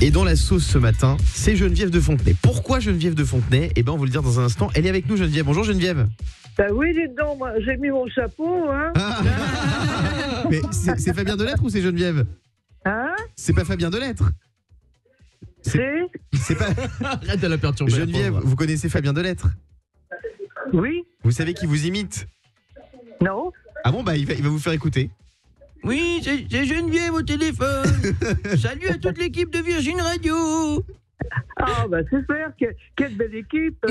Et dans la sauce ce matin, c'est Geneviève de Fontenay. Pourquoi Geneviève de Fontenay ? Eh ben, on va vous le dire dans un instant. Elle est avec nous, Geneviève. Bonjour Geneviève. Bah oui, dites donc, moi, j'ai mis mon chapeau, hein. Mais c'est Fabien Delettre ou c'est Geneviève ? Hein? C'est pas Fabien Delettre. C'est pas. Arrête de la perturber. Geneviève, vous connaissez Fabien Delettre ? Oui? Vous savez qui vous imite ? Non? Ah bon, bah il va vous faire écouter. Oui, c'est Geneviève au téléphone. Salut à toute l'équipe de Virgin Radio. Ah, bah super, quelle belle équipe.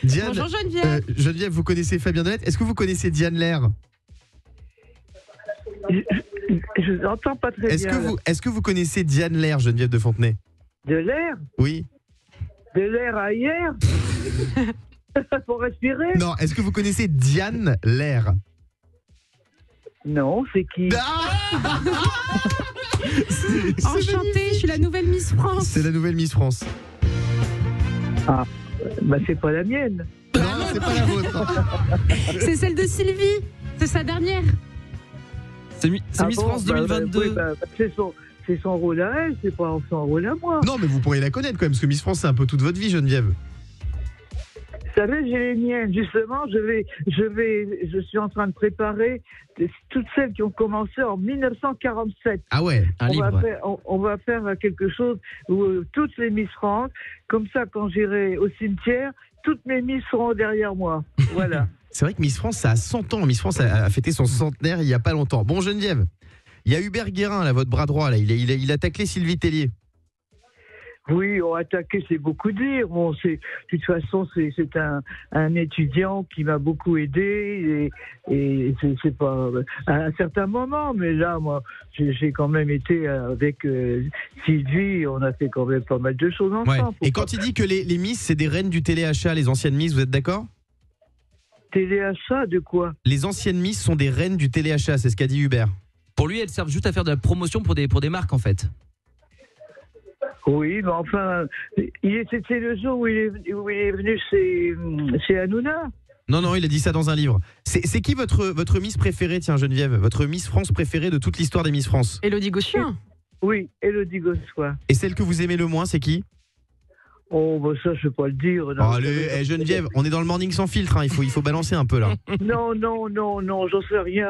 Diane, Bonjour Geneviève. Geneviève, vous connaissez Fabien Delettre ? Est-ce que vous connaissez Diane Lair ? Je n'entends pas très bien. Est-ce que vous connaissez Diane Lair, Geneviève de Fontenay ? De l'air? Oui. De l'air à hier? Pour respirer? Non, est-ce que vous connaissez Diane Lair ? Non, c'est qui? Enchantée, je suis la nouvelle Miss France. C'est la nouvelle Miss France. Ah, bah c'est pas la mienne. Non, c'est pas la vôtre. C'est celle de Sylvie. C'est sa dernière. C'est Miss France 2022. Oui, c'est son rôle à elle, c'est pas son rôle à moi. Non, mais vous pourriez la connaître quand même, parce que Miss France, c'est un peu toute votre vie, Geneviève. Vous savez, j'ai les miennes, justement, je suis en train de préparer toutes celles qui ont commencé en 1947. Ah ouais, un livre. On va faire quelque chose où toutes les Miss France, comme ça, quand j'irai au cimetière, toutes mes Miss seront derrière moi. Voilà. C'est vrai que Miss France, ça a 100 ans. Miss France a fêté son centenaire il y a pas longtemps. Bon, Geneviève, il y a Hubert Guérin, là, votre bras droit, là. Il a taclé Sylvie Tellier. Oui, attaquer, c'est beaucoup dire. Bon, de toute façon, c'est un étudiant qui m'a beaucoup aidé et c'est pas à un certain moment, mais là, moi, j'ai quand même été avec Sylvie, on a fait quand même pas mal de choses ensemble. Ouais. Et quand il dit que les Miss, c'est des reines du téléachat, les anciennes Miss, vous êtes d'accord ? Téléachat, de quoi? Les anciennes Miss sont des reines du téléachat, c'est ce qu'a dit Hubert. Pour lui, elles servent juste à faire de la promotion pour des marques, en fait. Oui, mais enfin, c'était le jour où il est venu chez Hanouna. Non, il a dit ça dans un livre. C'est qui votre Miss préférée, tiens, Geneviève ? Votre Miss France préférée de toute l'histoire des Miss France ? Élodie Gossuin. Oui, Élodie Gossuin. Et celle que vous aimez le moins, c'est qui ? Oh, bah ça, je ne peux pas le dire. Non, allez, Geneviève, on est dans le morning sans filtre, hein. Il faut balancer un peu, là. Non, j'en sais rien.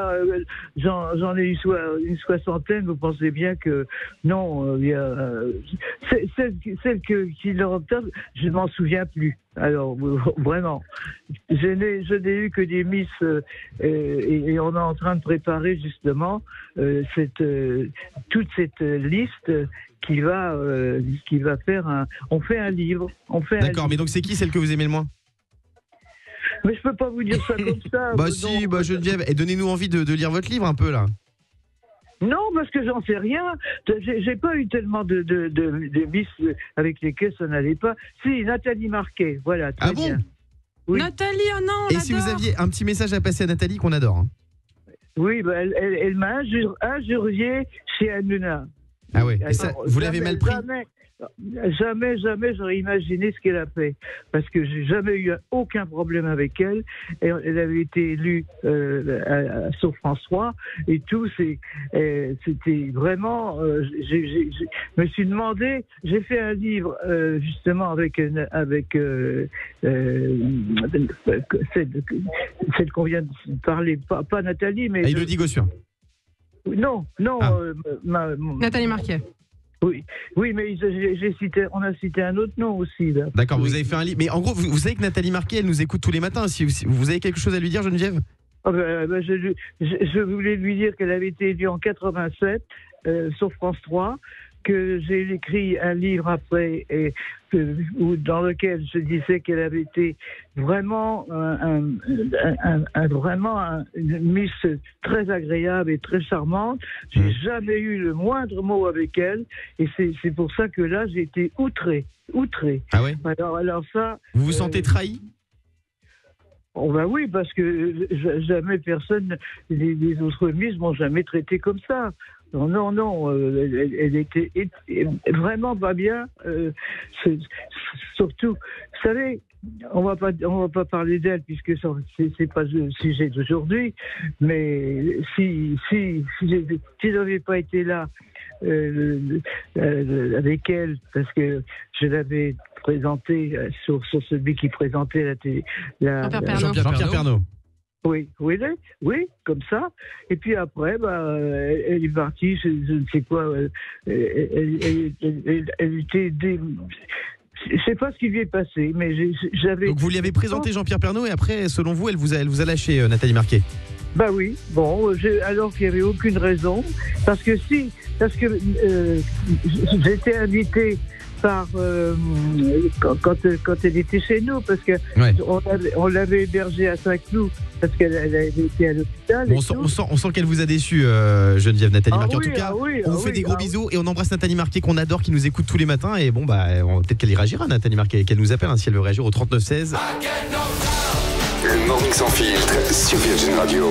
J'en ai eu une soixantaine, vous pensez bien que... Non, il y a... Celle qui leur obtient, je ne m'en souviens plus. Alors, vraiment. Je n'ai eu que des Miss, et on est en train de préparer, justement, toute cette liste... qui va faire on fait un livre. D'accord, mais donc c'est qui celle que vous aimez le moins ? Mais je peux pas vous dire ça comme ça. Bah si, Geneviève, et donnez-nous envie de lire votre livre un peu là. Non, parce que j'en sais rien. J'ai pas eu tellement de Miss avec lesquelles ça n'allait pas. Si, Nathalie Marquet, voilà. Très bien. Oui. Nathalie, oh non, on Et si vous aviez un petit message à passer à Nathalie qu'on adore, hein. Oui, bah, elle m'a injurié chez Hanouna. Ah ouais, et ça, vous l'avez mal pris ? Jamais j'aurais imaginé ce qu'elle a fait. Parce que j'ai jamais eu aucun problème avec elle. Elle avait été élue sur France 3 et tout. C'était vraiment... je me suis demandé... J'ai fait un livre justement avec celle qu'on vient de parler. Pas Nathalie, mais... Élodie Gossuin. Non. Nathalie Marquet. Oui, mais on a cité un autre nom aussi. Là. D'accord, vous avez fait un livre. Mais en gros, vous savez que Nathalie Marquet, elle nous écoute tous les matins. Si vous avez quelque chose à lui dire, Geneviève ? Je voulais lui dire qu'elle avait été élue en 87 sur France 3, que j'ai écrit un livre après dans lequel je disais qu'elle avait été vraiment une Miss très agréable et très charmante. J'ai jamais eu le moindre mot avec elle et c'est pour ça que là j'ai été outré. Ah ouais ? Alors ça. Vous vous sentez trahi ? Oh ben oui, parce que jamais personne, les autres Miss m'ont jamais traité comme ça. Non, elle était vraiment pas bien. Surtout, vous savez, on va pas parler d'elle puisque c'est pas le sujet d'aujourd'hui. Mais si je n'avais pas été là avec elle, parce que je l'avais présenté sur celui qui présentait Jean-Pierre Pernaut. Oui, comme ça. Et puis après, elle est partie, je ne sais quoi. Elle était. Je sais pas ce qui lui est passé, mais j'avais. Donc vous lui avez présenté Jean-Pierre Pernaut et après, selon vous, elle vous a lâché, Nathalie Marquet. Bah oui. Bon, alors qu'il n'y avait aucune raison, parce que j'étais invitée par quand elle était chez nous, parce que on l'avait hébergée à Saint-Cloud parce qu'elle était à l'hôpital. Bon, on sent qu'elle vous a déçu, Geneviève, Nathalie Marquet. En tout cas, on vous fait des gros bisous et on embrasse Nathalie Marquet qu'on adore, qui nous écoute tous les matins. Et bon, peut-être qu'elle y réagira, Nathalie Marquet, qu'elle nous appelle si elle veut réagir au 39 16. Le Morning Sans Filtre sur Virgin Radio.